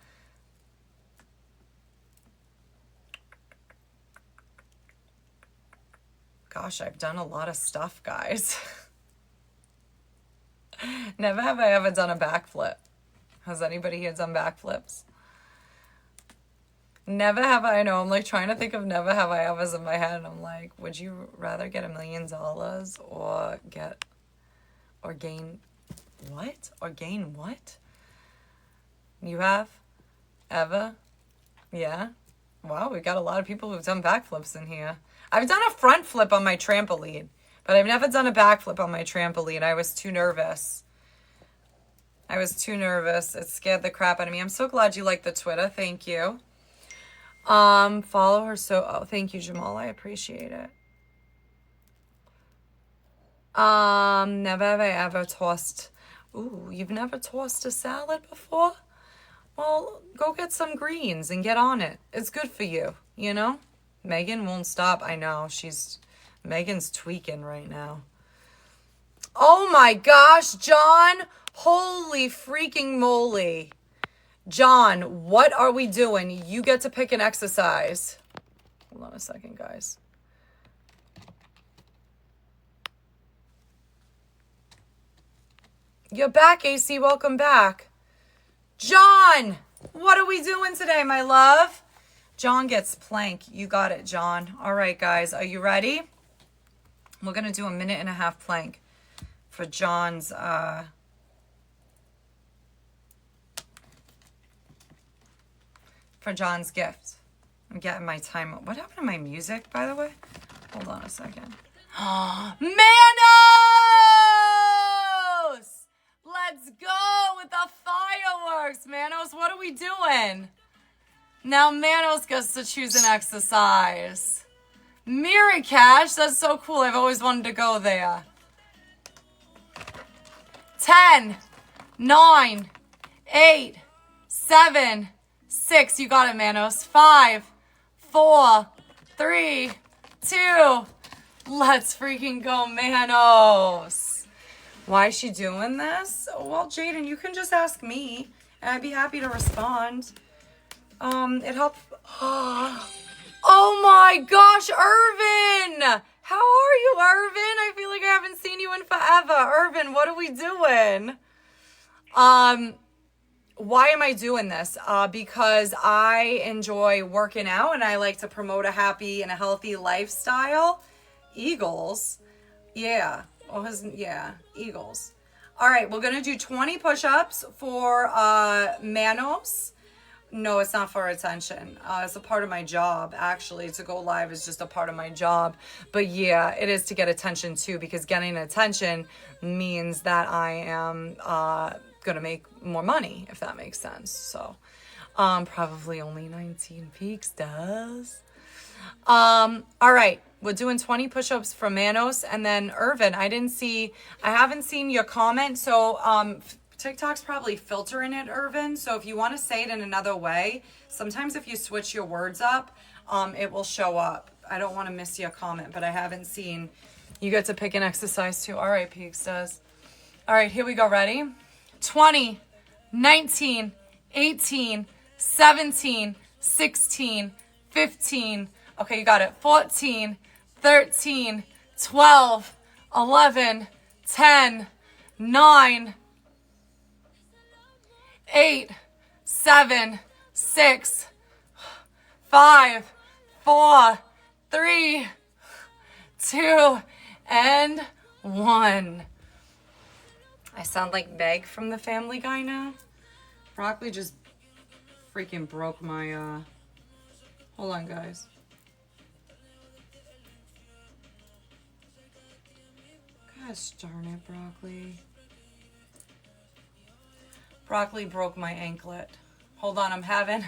A: gosh, I've done a lot of stuff, guys. Never have I ever done a backflip. Has anybody here done backflips? Never have I, know, I'm like trying to think of never have I ever's in my head. And I'm like, would you rather get $1 million or gain what? Or gain what? You have? Ever? Yeah? Wow, we got a lot of people who've done backflips in here. I've done a front flip on my trampoline, but I've never done a backflip on my trampoline. I was too nervous. I was too nervous. It scared the crap out of me. I'm so glad you like the Twitter. Thank you. Follow her. Oh, thank you, Jamal. I appreciate it. Never have I ever tossed. Ooh, you've never tossed a salad before? Well, go get some greens and get on it. It's good for you, you know? Megan won't stop. I know. Megan's tweaking right now. Oh my gosh, John. Holy freaking moly. John, what are we doing? You get to pick an exercise. Hold on a second, guys. You're back, AC. Welcome back. John, what are we doing today, my love? John gets plank. You got it, John. All right, guys. Are you ready? We're going to do a 1.5-minute plank for John's gift. I'm getting my time. What happened to my music, by the way? Hold on a second. Manos! Let's go with the fireworks, Manos. What are we doing? Now Manos gets to choose an exercise. Mirror Cash, that's so cool. I've always wanted to go there. 10, 9, 8, 7, 6. You got it, Manos. 5, 4, 3, 2. Let's freaking go, Manos. Why is she doing this? Well, Jaden, you can just ask me, and I'd be happy to respond. It helps. Oh my gosh, Irvin! How are you, Irvin? I feel like I haven't seen you in forever. Irvin, what are we doing? Why am I doing this? Because I enjoy working out and I like to promote a happy and a healthy lifestyle. Eagles. Yeah. Eagles. All right, we're going to do 20 push-ups for Manos. No, it's not for attention. It's a part of my job, actually. To go live is just a part of my job. But yeah, it is to get attention too, because getting attention means that I am going to make more money, if that makes sense. So probably only 19 peaks does. All right, we're doing 20 push-ups for Manos. And then Irvin, I haven't seen your comment. So TikTok's probably filtering it, Irvin. So if you want to say it in another way, sometimes if you switch your words up, it will show up. I don't want to miss your comment, but I haven't seen. You get to pick an exercise too. All right, Peaks does. All right, here we go. Ready? 20, 19, 18, 17, 16, 15. Okay, you got it. 14, 13, 12, 11, 10, 9, 8, 7, 6, 5, 4, 3, 2, and 1. I sound like Meg from the Family Guy now. Broccoli just freaking broke my, hold on, guys. Gosh darn it, Broccoli. Broccoli broke my anklet. Hold on, I'm having.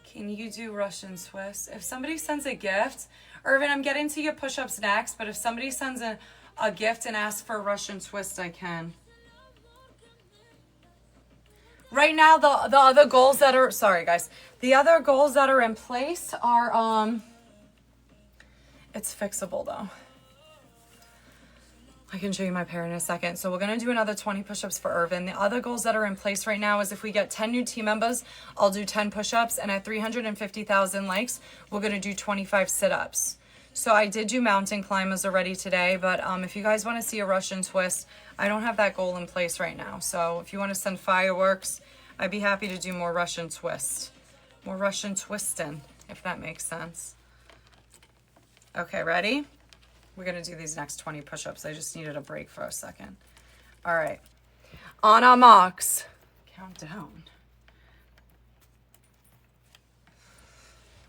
A: Can you do Russian twist? If somebody sends a gift, Irvin, I'm getting to your push-ups next, but if somebody sends a gift and asks for a Russian twist, I can. Right now, the other goals that are, sorry guys, the other goals that are in place are, it's fixable though. I can show you my pair in a second. So we're going to do another 20 push-ups for Irvin. The other goals that are in place right now is if we get 10 new team members, I'll do 10 push-ups. And at 350,000 likes, we're going to do 25 sit-ups. So I did do mountain climbers already today. But if you guys want to see a Russian twist, I don't have that goal in place right now. So if you want to send fireworks, I'd be happy to do more Russian twist. More Russian twisting, if that makes sense. Okay, ready? We're going to do these next 20 push-ups. I just needed a break for a second. All right. On our marks. Count down.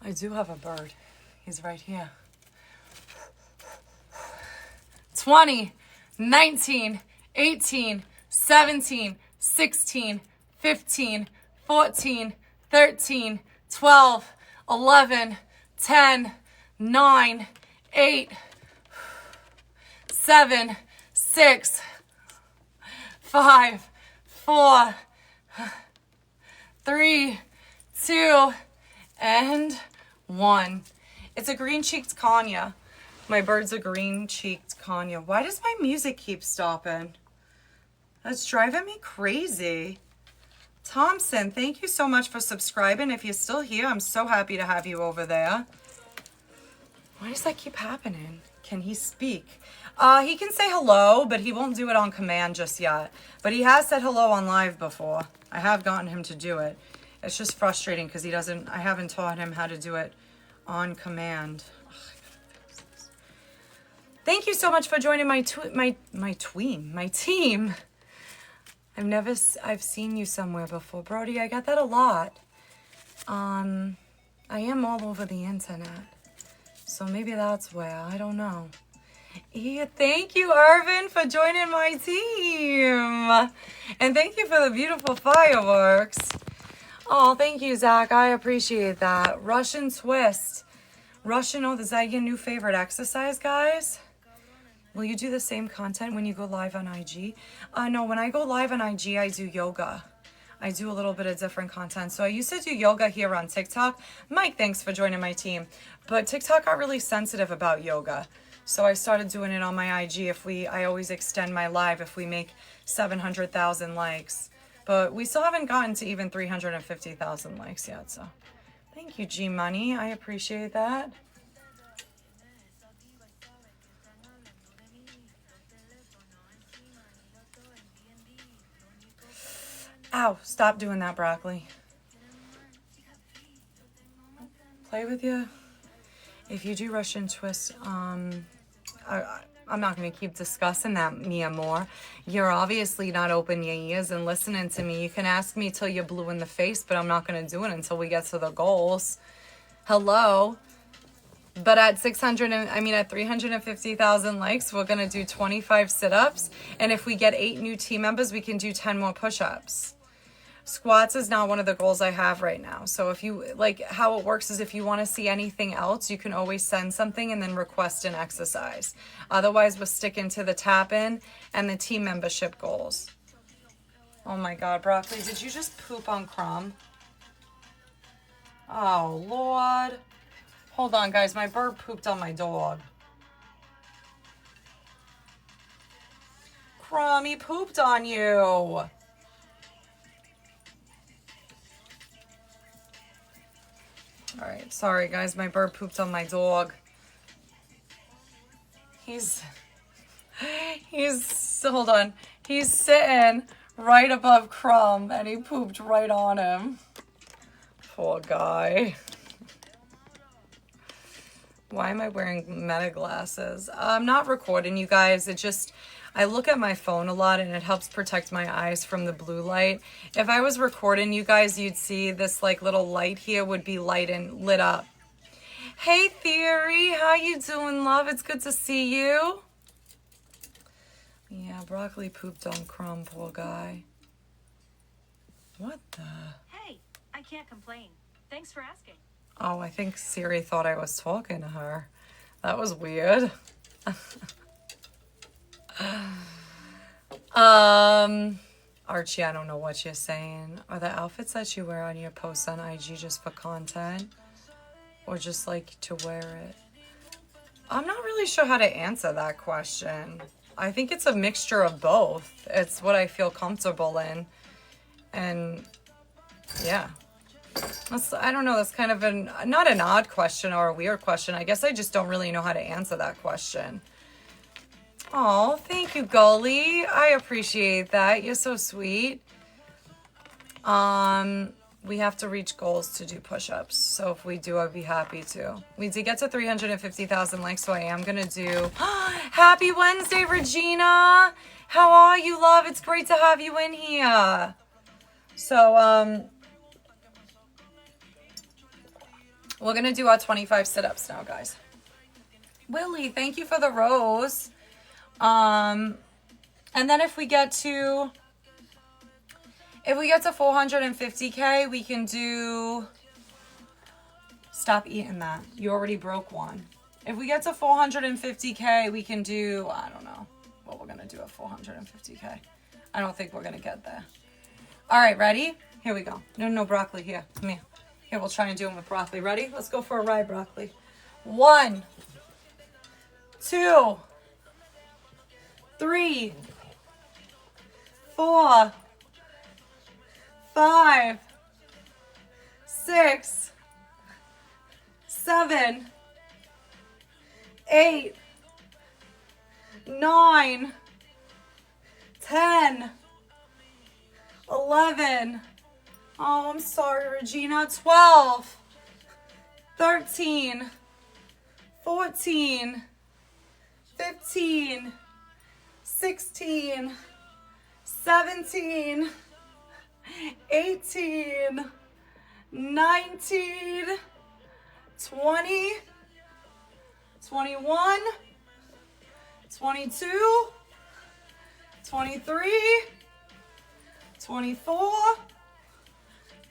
A: I do have a bird. He's right here. 20, 19, 18, 17, 16, 15, 14, 13, 12, 11, 10, 9, 8, 7, 6, 5, 4, 3, 2, and 1. It's a green-cheeked Kanya. My bird's a green-cheeked Kanya. Why does my music keep stopping? That's driving me crazy. Thompson, thank you so much for subscribing. If you're still here, I'm so happy to have you over there. Why does that keep happening? Can he speak? He can say hello, but he won't do it on command just yet. But he has said hello on live before. I have gotten him to do it. It's just frustrating because I haven't taught him how to do it on command. Thank you so much for joining my team. I've seen you somewhere before. Brody, I got that a lot. I am all over the internet. So maybe that's where, I don't know. Yeah, thank you, Arvin, for joining my team. And thank you for the beautiful fireworks. Oh, thank you, Zach. I appreciate that. Russian twist. Is that your new favorite exercise, guys? Will you do the same content when you go live on IG? No, when I go live on IG, I do yoga. I do a little bit of different content. So I used to do yoga here on TikTok. Mike, thanks for joining my team. But TikTok got really sensitive about yoga. So I started doing it on my IG. I always extend my live if we make 700,000 likes. But we still haven't gotten to even 350,000 likes yet. So thank you, G Money. I appreciate that. Ow, stop doing that, Broccoli. Play with you. If you do Russian twist, I'm not going to keep discussing that, Mia Moore. You're obviously not open your ears and listening to me. You can ask me till you're blue in the face, but I'm not going to do it until we get to the goals. Hello. But at 350,000 likes, we're going to do 25 sit-ups. And if we get 8 new team members, we can do 10 more push-ups. Squats is not one of the goals I have right now. So if you, how it works is if you want to see anything else, you can always send something and then request an exercise. Otherwise, we're sticking to the tap-in and the team membership goals. Oh my God, Broccoli, did you just poop on Crumb? Oh, Lord. Hold on, guys. My bird pooped on my dog. Crumb, he pooped on you. All right, sorry guys, my bird pooped on my dog. Hold on. He's sitting right above Crumb and he pooped right on him. Poor guy. Why am I wearing meta glasses? I'm not recording, you guys. I look at my phone a lot and it helps protect my eyes from the blue light. If I was recording you guys, you'd see this little light here would be lit up. Hey Theory, how you doing, love? It's good to see you. Yeah, Broccoli pooped on Crumb, poor guy. What the?
B: Hey, I can't complain. Thanks for asking.
A: Oh, I think Siri thought I was talking to her. That was weird. Archie, I don't know what you're saying. Are the outfits that you wear on your posts on IG just for content? Or just to wear it? I'm not really sure how to answer that question. I think it's a mixture of both. It's what I feel comfortable in. And yeah. I don't know, that's kind of not an odd question or a weird question. I guess I just don't really know how to answer that question. Oh, thank you, Gully. I appreciate that. You're so sweet. We have to reach goals to do push-ups. So if we do, I'd be happy to. We did get to 350,000 likes, so I am going to do... Happy Wednesday, Regina! How are you, love? It's great to have you in here. So, we're going to do our 25 sit-ups now, guys. Willie, thank you for the rose. And then if we get to 450K, we can do, stop eating that. You already broke one. If we get to 450K, we can do, I don't know what we're going to do at 450K. I don't think we're going to get there. All right, ready? Here we go. No broccoli here. Come here. Here, we'll try and do them with broccoli. Ready? Let's go for a ride, broccoli. 1, 2, 3, 4, 5, 6, 7, 8, 9, 10, 11. Oh, I'm sorry, Regina. 12, 13, 14, 15, 16, 17, 18, 19, 20, 21, 22, 23, 24,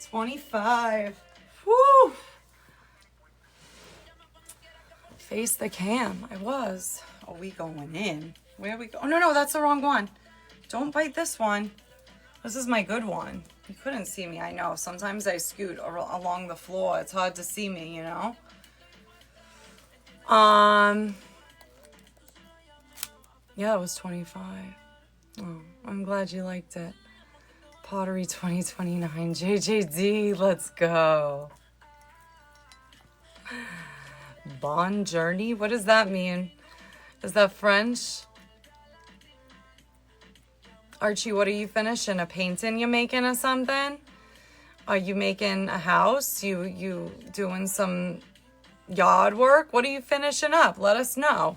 A: 25. Woo! Face the cam. I was. Oh, we going in. Where are we go? Oh, no, that's the wrong one. Don't bite this one. This is my good one. You couldn't see me, I know. Sometimes I scoot along the floor. It's hard to see me, you know? Yeah, it was 25. Oh, I'm glad you liked it. Pottery 2029. JJD, let's go. Bon journey? What does that mean? Is that French? Archie, what are you finishing? A painting you making or something? Are you making a house? You doing some yard work? What are you finishing up? Let us know.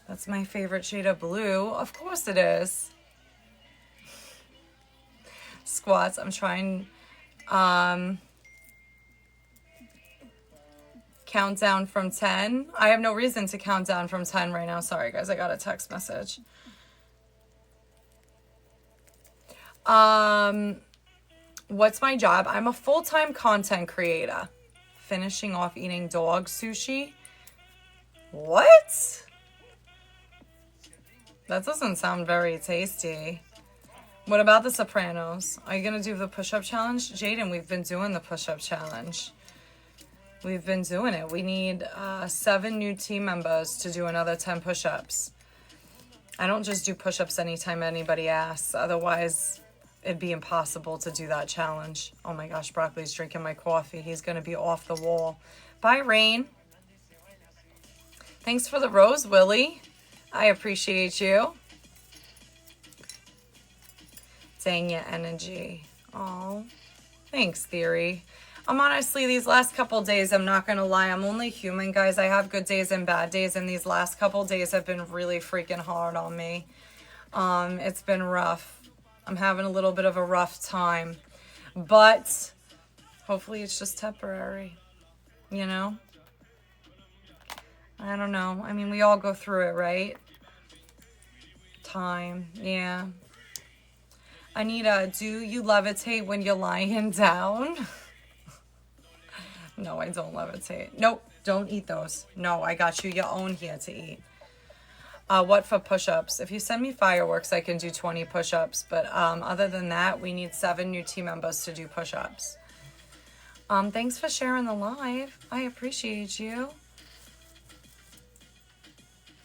A: That's my favorite shade of blue. Of course it is. Squats. I'm trying count down from 10. I have no reason to count down from 10 right now. Sorry guys, I got a text message. What's my job? I'm a full-time content creator. Finishing off eating dog sushi. What? That doesn't sound very tasty. What about the Sopranos? Are you going to do the push-up challenge? Jaden, we've been doing the push-up challenge. We've been doing it. We need 7 new team members to do another 10 push-ups. I don't just do push-ups anytime anybody asks. Otherwise, it'd be impossible to do that challenge. Oh my gosh, Broccoli's drinking my coffee. He's going to be off the wall. Bye, Rain. Thanks for the rose, Willie. I appreciate you. Dang your energy. Oh, thanks, Theory. I'm honestly, these last couple days, I'm not going to lie, I'm only human, guys. I have good days and bad days, and these last couple days have been really freaking hard on me. It's been rough. I'm having a little bit of a rough time, but hopefully it's just temporary, you know? I don't know. I mean, we all go through it, right? Time, yeah. Anita, do you levitate when you're lying down? No, I don't levitate. Nope, don't eat those. No, I got you your own here to eat. What for push-ups? If you send me fireworks, I can do 20 push-ups. But other than that, we need 7 new team members to do push-ups. Thanks for sharing the live. I appreciate you.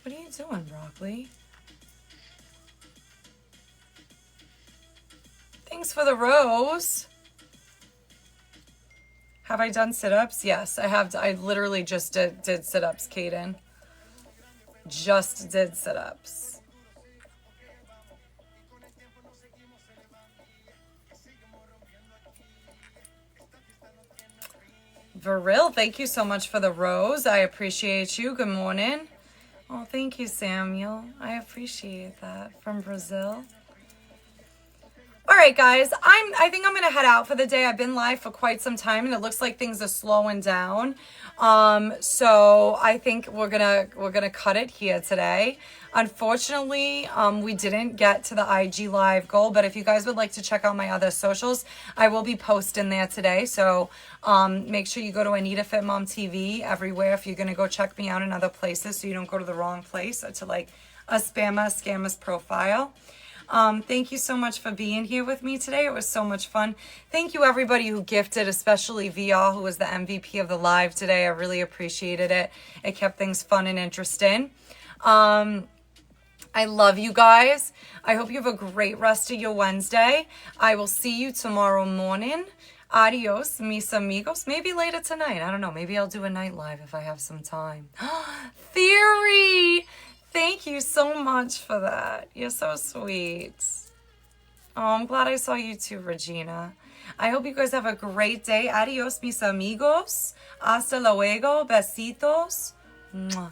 A: What are you doing, Broccoli? Thanks for the rose. Have I done sit-ups? Yes, I have. I literally just did sit-ups, Kaden. Just did sit-ups. Viril, thank you so much for the rose. I appreciate you. Good morning. Oh, thank you, Samuel. I appreciate that. From Brazil. All right, guys, I think I'm gonna head out for the day. I've been live for quite some time, and it looks like things are slowing down. So I think we're gonna cut it here today. Unfortunately, we didn't get to the IG live goal, but if you guys would like to check out my other socials, I will be posting there today. So make sure you go to anitafitmomtv everywhere if you're gonna go check me out in other places, so you don't go to the wrong place or to like a scammer's profile. Thank you so much for being here with me today. It was so much fun. Thank you everybody who gifted, especially VR, who was the MVP of the live today. I really appreciated it. It kept things fun and interesting. I love you guys. I hope you have a great rest of your Wednesday. I will see you tomorrow morning. Adios, mis amigos. Maybe later tonight. I don't know. Maybe I'll do a night live if I have some time. Theory! Thank you so much for that. You're so sweet. Oh, I'm glad I saw you too, Regina. I hope you guys have a great day. Adios, mis amigos. Hasta luego. Besitos. Mwah.